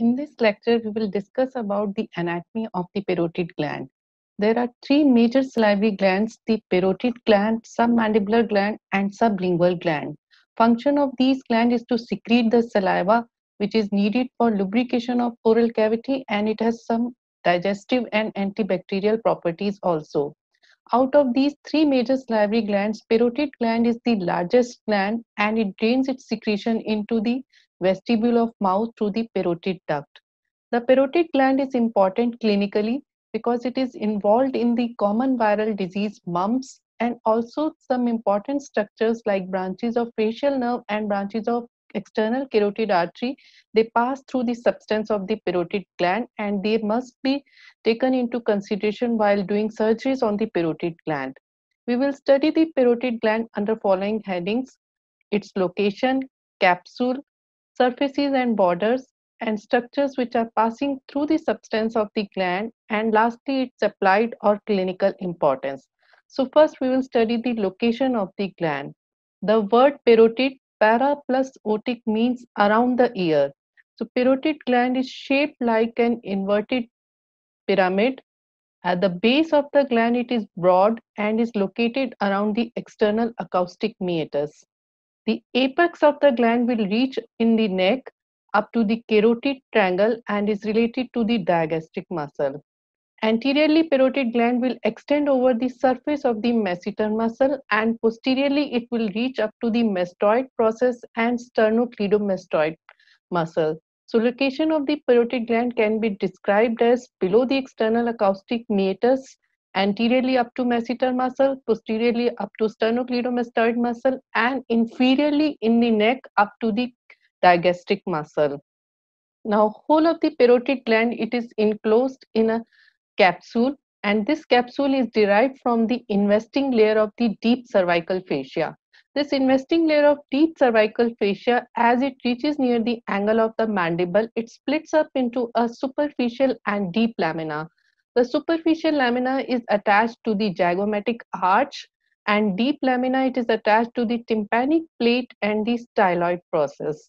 In this lecture, we will discuss about the anatomy of the parotid gland. There are three major salivary glands, the parotid gland, submandibular gland, and sublingual gland. Function of these glands is to secrete the saliva, which is needed for lubrication of oral cavity, and it has some digestive and antibacterial properties also. Out of these three major salivary glands, parotid gland is the largest gland and it drains its secretion into the vestibule of mouth through the parotid duct. The parotid gland is important clinically because it is involved in the common viral disease mumps and also some important structures like branches of facial nerve and branches of external carotid artery. They pass through the substance of the parotid gland and they must be taken into consideration while doing surgeries on the parotid gland. We will study the parotid gland under following headings: its location, capsule, surfaces and borders, and structures which are passing through the substance of the gland, and lastly its applied or clinical importance. So first we will study the location of the gland. The word parotid, para plus otic, means around the ear. So parotid gland is shaped like an inverted pyramid. At the base of the gland, it is broad and is located around the external acoustic meatus. The apex of the gland will reach in the neck up to the carotid triangle and is related to the digastric muscle. Anteriorly, parotid gland will extend over the surface of the masseter muscle, and posteriorly it will reach up to the mastoid process and sternocleidomastoid muscle. So location of the parotid gland can be described as below the external acoustic meatus, anteriorly up to masseter muscle, posteriorly up to sternocleidomastoid muscle, and inferiorly in the neck up to the digastric muscle. Now, whole of the parotid gland, it is enclosed in a capsule, and this capsule is derived from the investing layer of the deep cervical fascia. This investing layer of deep cervical fascia, as it reaches near the angle of the mandible, it splits up into a superficial and deep lamina. The superficial lamina is attached to the zygomatic arch, and deep lamina it is attached to the tympanic plate and the styloid process.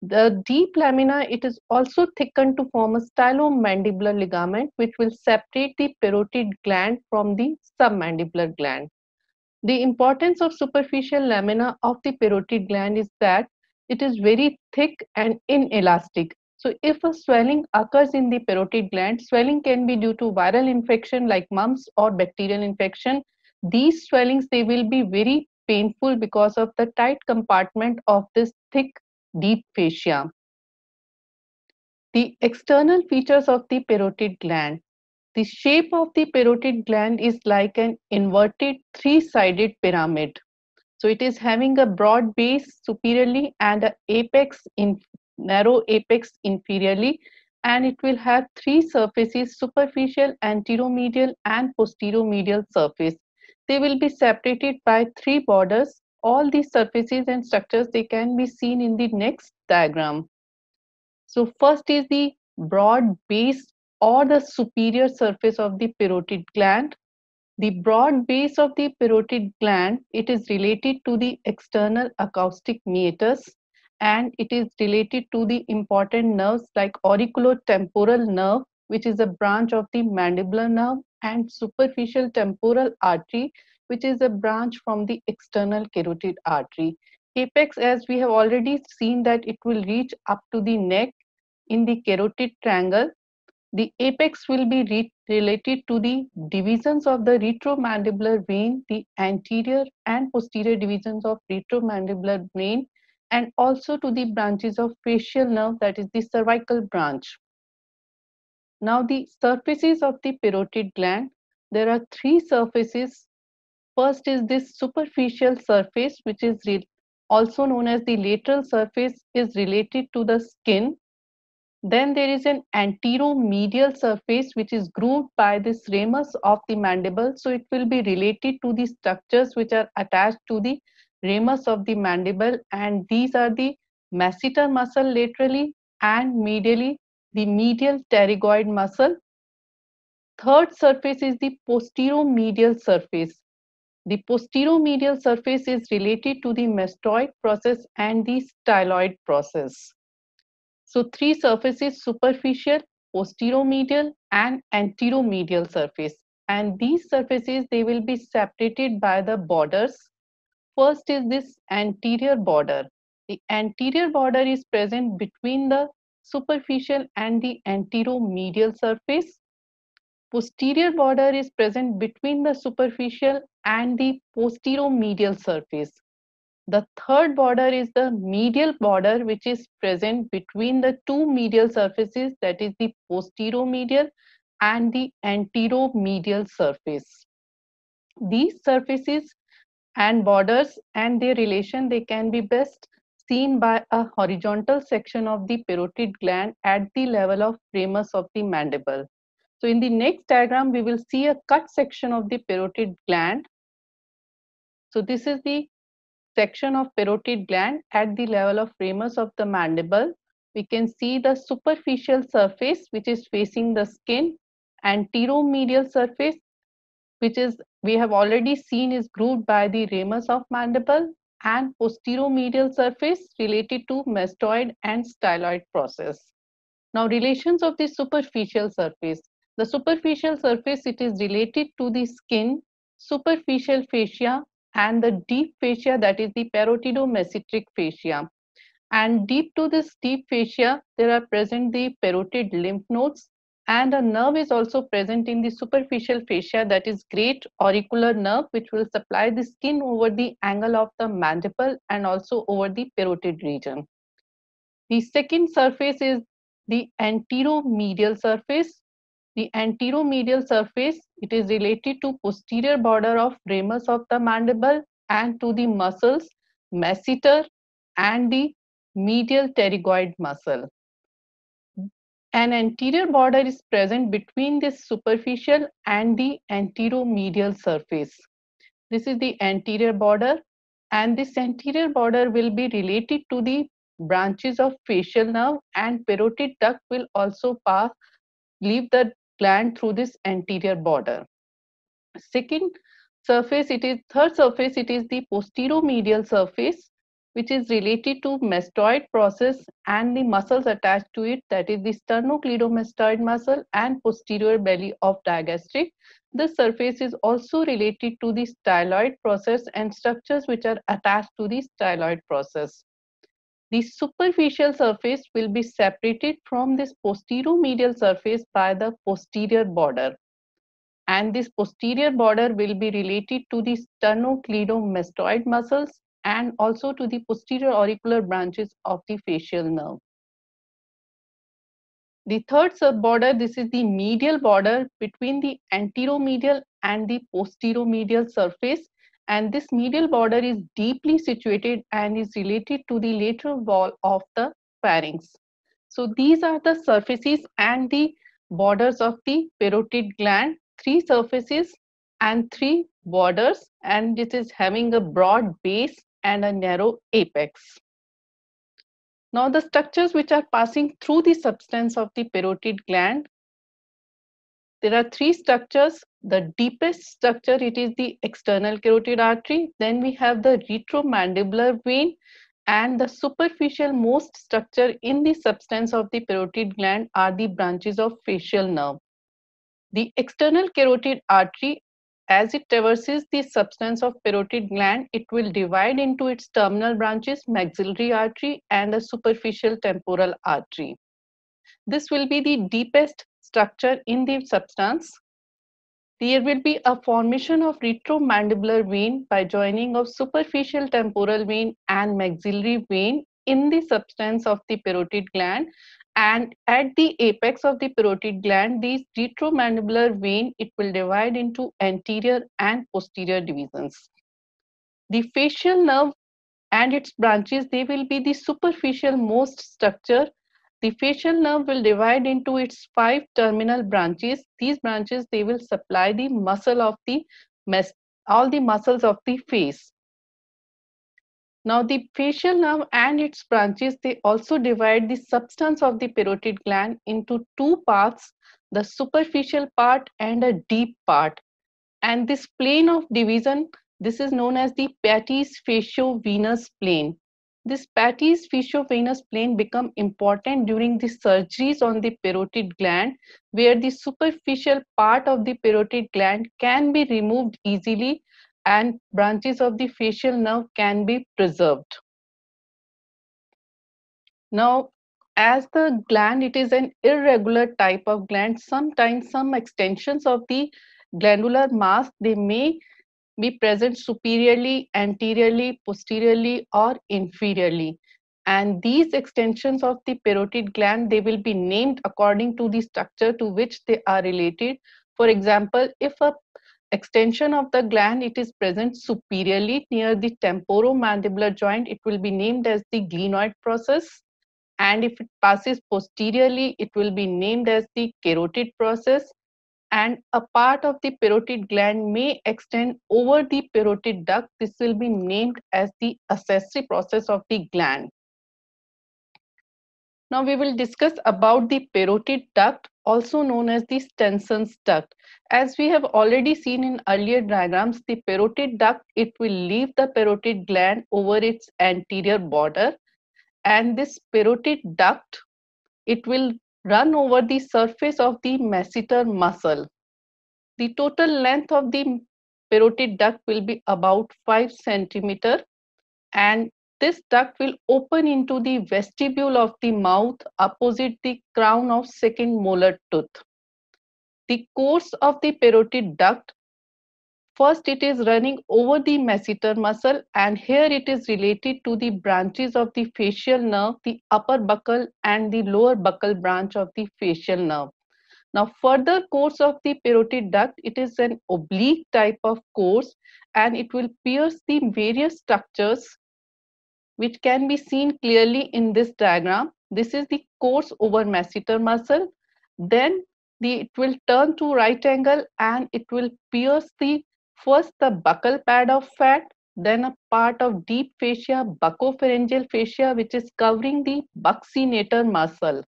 The deep lamina, it is also thickened to form a stylomandibular ligament which will separate the parotid gland from the submandibular gland. The importance of superficial lamina of the parotid gland is that it is very thick and inelastic. So if a swelling occurs in the parotid gland, swelling can be due to viral infection like mumps or bacterial infection. These swellings, they will be very painful because of the tight compartment of this thick deep fascia. The external features of the parotid gland. The shape of the parotid gland is like an inverted three-sided pyramid. So it is having a broad base superiorly and a apex in narrow apex inferiorly, and it will have three surfaces: superficial, anteromedial, and posteromedial surface. They will be separated by three borders. All these surfaces and structures, they can be seen in the next diagram. So first is the broad base or the superior surface of the parotid gland. The broad base of the parotid gland, it is related to the external acoustic meatus, and it is related to the important nerves like auriculotemporal nerve, which is a branch of the mandibular nerve, and superficial temporal artery, which is a branch from the external carotid artery. Apex, as we have already seen, that it will reach up to the neck in the carotid triangle. The apex will be related to the divisions of the retromandibular vein, the anterior and posterior divisions of retromandibular vein, and also to the branches of facial nerve, that is the cervical branch. Now the surfaces of the parotid gland, there are three surfaces. First is this superficial surface, which is also known as the lateral surface, is related to the skin. Then there is an anteromedial surface which is grooved by this ramus of the mandible. So it will be related to the structures which are attached to the ramus of the mandible, and these are the masseter muscle laterally and medially, the medial pterygoid muscle. Third surface is the posteromedial surface. The posteromedial surface is related to the mastoid process and the styloid process. So three surfaces: superficial, posteromedial, and anteromedial surface. And these surfaces, they will be separated by the borders. First is this anterior border. The anterior border is present between the superficial and the anteromedial surface. Posterior border is present between the superficial and the posteromedial surface. The third border is the medial border, which is present between the two medial surfaces, that is the posteromedial and the anteromedial surface. These surfaces and borders and their relation, they can be best seen by a horizontal section of the parotid gland at the level of ramus of the mandible. So in the next diagram, we will see a cut section of the parotid gland. So this is the section of parotid gland at the level of ramus of the mandible. We can see the superficial surface, which is facing the skin, anteromedial surface, which is we have already seen is grooved by the ramus of mandible, and posteromedial surface related to mastoid and styloid process. Now, relations of the superficial surface. The superficial surface, it is related to the skin, superficial fascia, and the deep fascia, that is the parotidomesenteric fascia. And deep to this deep fascia, there are present the parotid lymph nodes, and a nerve is also present in the superficial fascia, that is great auricular nerve, which will supply the skin over the angle of the mandible and also over the parotid region. The second surface is the anteromedial surface. The anteromedial surface, it is related to posterior border of ramus of the mandible and to the muscles masseter and the medial pterygoid muscle. An anterior border is present between this superficial and the anteromedial surface. This is the anterior border, and this anterior border will be related to the branches of facial nerve, and parotid duct will also leave the gland through this anterior border. Second surface, third surface, it is the posteromedial surface, which is related to mastoid process and the muscles attached to it, that is the sternocleidomastoid muscle and posterior belly of digastric. This surface is also related to the styloid process and structures which are attached to the styloid process. The superficial surface will be separated from this posteromedial surface by the posterior border, and this posterior border will be related to the sternocleidomastoid muscles and also to the posterior auricular branches of the facial nerve. The third subborder, this is the medial border between the anteromedial and the posteromedial surface, and this medial border is deeply situated and is related to the lateral wall of the pharynx. So these are the surfaces and the borders of the parotid gland, three surfaces and three borders, and it is having a broad base and a narrow apex. Now the structures which are passing through the substance of the parotid gland, there are three structures. The deepest structure, it is the external carotid artery. Then we have the retromandibular vein, and the superficial most structure in the substance of the parotid gland are the branches of facial nerve. The external carotid artery, as it traverses the substance of parotid gland, it will divide into its terminal branches, maxillary artery and a superficial temporal artery. This will be the deepest structure in the substance. There will be a formation of retromandibular vein by joining of superficial temporal vein and maxillary vein in the substance of the parotid gland, and at the apex of the parotid gland, these retromandibular vein, it will divide into anterior and posterior divisions. The facial nerve and its branches, they will be the superficial most structure. The facial nerve will divide into its 5 terminal branches. These branches, they will supply the muscle of the all the muscles of the face. Now the facial nerve and its branches, they also divide the substance of the parotid gland into two parts, the superficial part and a deep part. And this plane of division, this is known as the Patey's faciovenous plane. This Patty's venous plane become important during the surgeries on the parotid gland, where the superficial part of the parotid gland can be removed easily and branches of the facial nerve can be preserved. Now, as the gland, it is an irregular type of gland. Sometimes some extensions of the glandular mass, they may be present superiorly, anteriorly, posteriorly, or inferiorly. And these extensions of the parotid gland, they will be named according to the structure to which they are related. For example, if a extension of the gland, it is present superiorly near the temporomandibular joint, it will be named as the glenoid process. And if it passes posteriorly, it will be named as the carotid process. And a part of the parotid gland may extend over the parotid duct. This will be named as the accessory process of the gland. Now we will discuss about the parotid duct, also known as the Stenson's duct. As we have already seen in earlier diagrams, the parotid duct, it will leave the parotid gland over its anterior border, and this parotid duct, it will run over the surface of the masseter muscle. The total length of the parotid duct will be about 5 centimeter, and this duct will open into the vestibule of the mouth opposite the crown of second molar tooth. The course of the parotid duct, first it is running over the masseter muscle, and here it is related to the branches of the facial nerve, the upper buccal and the lower buccal branch of the facial nerve. Now further course of the parotid duct, it is an oblique type of course, and it will pierce the various structures which can be seen clearly in this diagram. This is the course over masseter muscle. Then it will turn to right angle and it will pierce the first the buccal pad of fat, then a part of deep fascia, buccopharyngeal fascia, which is covering the buccinator muscle.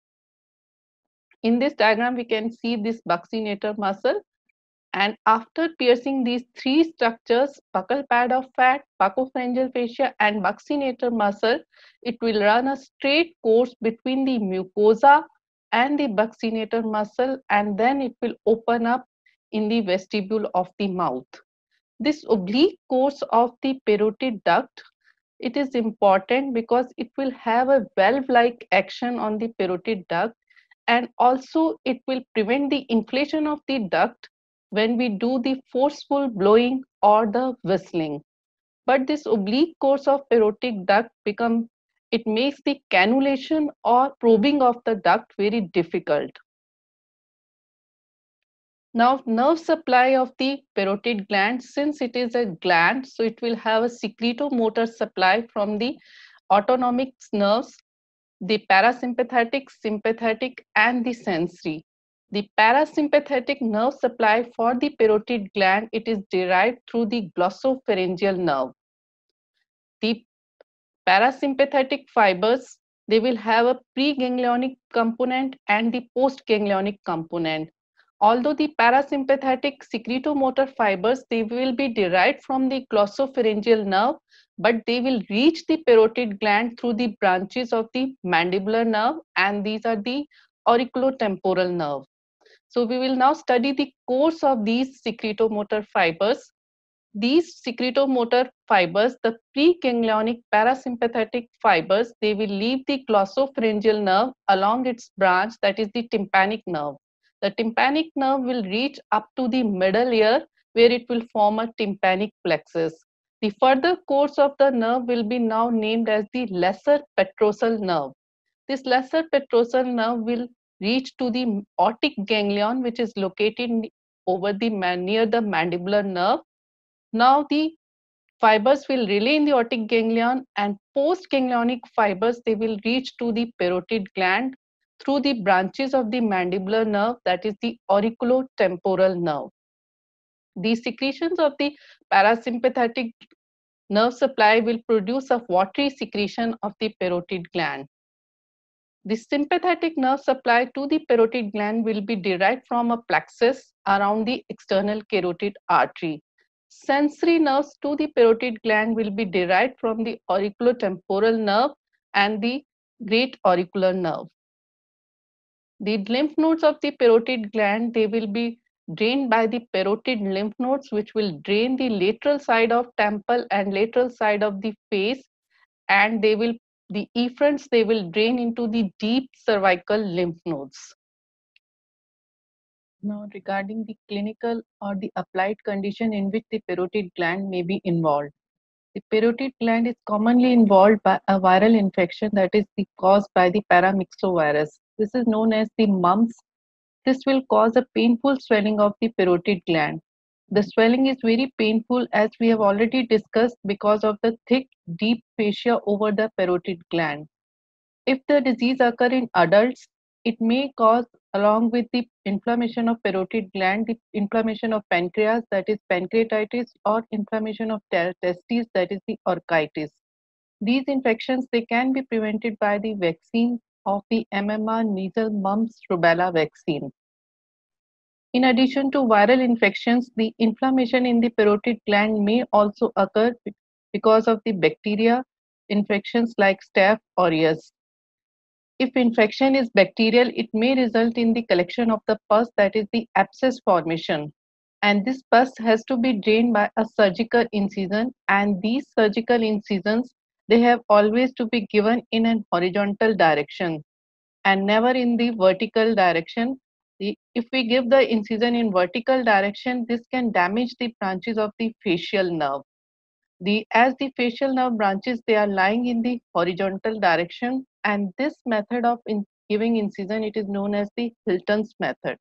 In this diagram, we can see this buccinator muscle, and after piercing these three structures, buccal pad of fat, buccopharyngeal fascia and buccinator muscle, it will run a straight course between the mucosa and the buccinator muscle, and then it will open up in the vestibule of the mouth. This oblique course of the parotid duct, it is important because it will have a valve-like action on the parotid duct, and also it will prevent the inflation of the duct when we do the forceful blowing or the whistling. But this oblique course of parotid duct it makes the cannulation or probing of the duct very difficult. Now, nerve supply of the parotid gland, since it is a gland, so it will have a secretomotor supply from the autonomic nerves, the parasympathetic, sympathetic, and the sensory. The parasympathetic nerve supply for the parotid gland, it is derived through the glossopharyngeal nerve. The parasympathetic fibers, they will have a preganglionic component and the postganglionic component. Although the parasympathetic secretomotor fibers, they will be derived from the glossopharyngeal nerve, but they will reach the parotid gland through the branches of the mandibular nerve, and these are the auriculotemporal nerve. So we will now study the course of these secretomotor fibers. These secretomotor fibers, the preganglionic parasympathetic fibers, they will leave the glossopharyngeal nerve along its branch, that is the tympanic nerve. The tympanic nerve will reach up to the middle ear, where it will form a tympanic plexus. The further course of the nerve will be now named as the lesser petrosal nerve. This lesser petrosal nerve will reach to the otic ganglion, which is located over the near the mandibular nerve. Now the fibers will relay in the otic ganglion, and postganglionic fibers, they will reach to the parotid gland through the branches of the mandibular nerve, that is the auriculotemporal nerve. The secretions of the parasympathetic nerve supply will produce a watery secretion of the parotid gland. The sympathetic nerve supply to the parotid gland will be derived from a plexus around the external carotid artery. Sensory nerves to the parotid gland will be derived from the auriculotemporal nerve and the great auricular nerve. The lymph nodes of the parotid gland, they will be drained by the parotid lymph nodes, which will drain the lateral side of temple and lateral side of the face, and the efferents, they will drain into the deep cervical lymph nodes. Now, regarding the clinical or the applied condition in which the parotid gland may be involved. The parotid gland is commonly involved by a viral infection that is caused by the paramyxovirus. This is known as the mumps. This will cause a painful swelling of the parotid gland. The swelling is very painful, as we have already discussed, because of the thick, deep fascia over the parotid gland. If the disease occurs in adults, it may cause, along with the inflammation of parotid gland, the inflammation of pancreas, that is pancreatitis, or inflammation of testes, that is the orchitis. These infections, they can be prevented by the vaccine of the MMR measles, mumps, rubella vaccine. In addition to viral infections, the inflammation in the parotid gland may also occur because of the bacteria infections like Staph aureus. If infection is bacterial, it may result in the collection of the pus, that is the abscess formation. And this pus has to be drained by a surgical incision, and these surgical incisions, they have always to be given in an horizontal direction and never in the vertical direction. If we give the incision in vertical direction, this can damage the branches of the facial nerve. As the facial nerve branches, they are lying in the horizontal direction, and this method of giving incision, it is known as the Hilton's method.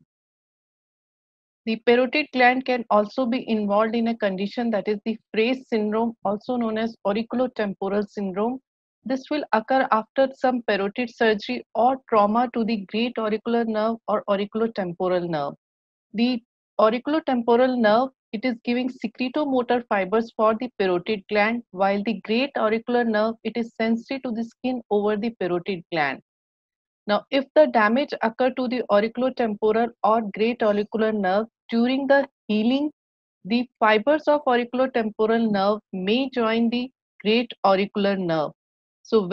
The parotid gland can also be involved in a condition that is the Fraze syndrome, also known as auriculotemporal syndrome. This will occur after some parotid surgery or trauma to the great auricular nerve or auriculotemporal nerve. The auriculotemporal nerve, it is giving secretomotor fibers for the parotid gland, while the great auricular nerve, it is sensitive to the skin over the parotid gland. Now, if the damage occur to the auriculotemporal or great auricular nerve during the healing, the fibers of auriculotemporal nerve may join the great auricular nerve. So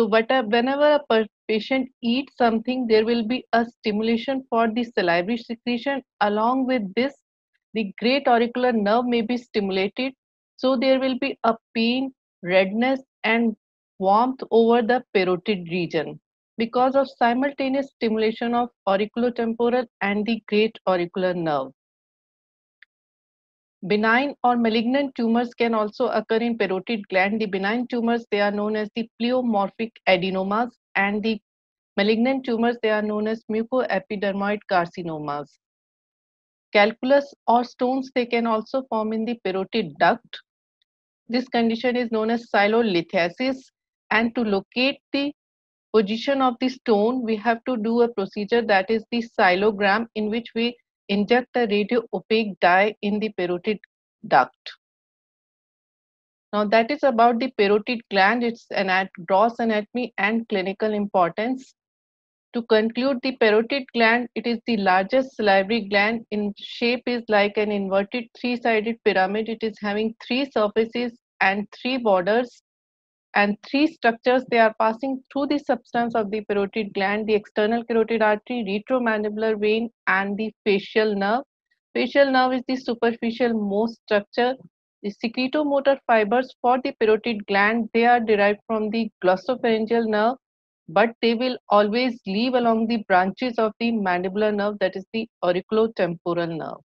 whenever a patient eats something, there will be a stimulation for the salivary secretion. Along with this, the great auricular nerve may be stimulated. So there will be a pain, redness, and warmth over the parotid region because of simultaneous stimulation of auriculotemporal and the great auricular nerve. Benign or malignant tumors can also occur in parotid gland. The benign tumors, they are known as the pleomorphic adenomas, and the malignant tumors, they are known as mucoepidermoid carcinomas. Calculus or stones, they can also form in the parotid duct. This condition is known as silolithiasis, and to locate the position of the stone, we have to do a procedure that is the silogram, in which we inject a radio opaque dye in the parotid duct. Now that is about the parotid gland, its gross anatomy and clinical importance. To conclude, the parotid gland, it is the largest salivary gland. In shape is like an inverted three-sided pyramid. It is having three surfaces and three borders and three structures. They are passing through the substance of the parotid gland: the external carotid artery, retromandibular vein, and the facial nerve. Facial nerve is the superficial most structure. The secretomotor fibers for the parotid gland, they are derived from the glossopharyngeal nerve, but they will always leave along the branches of the mandibular nerve, that is the auriculotemporal nerve.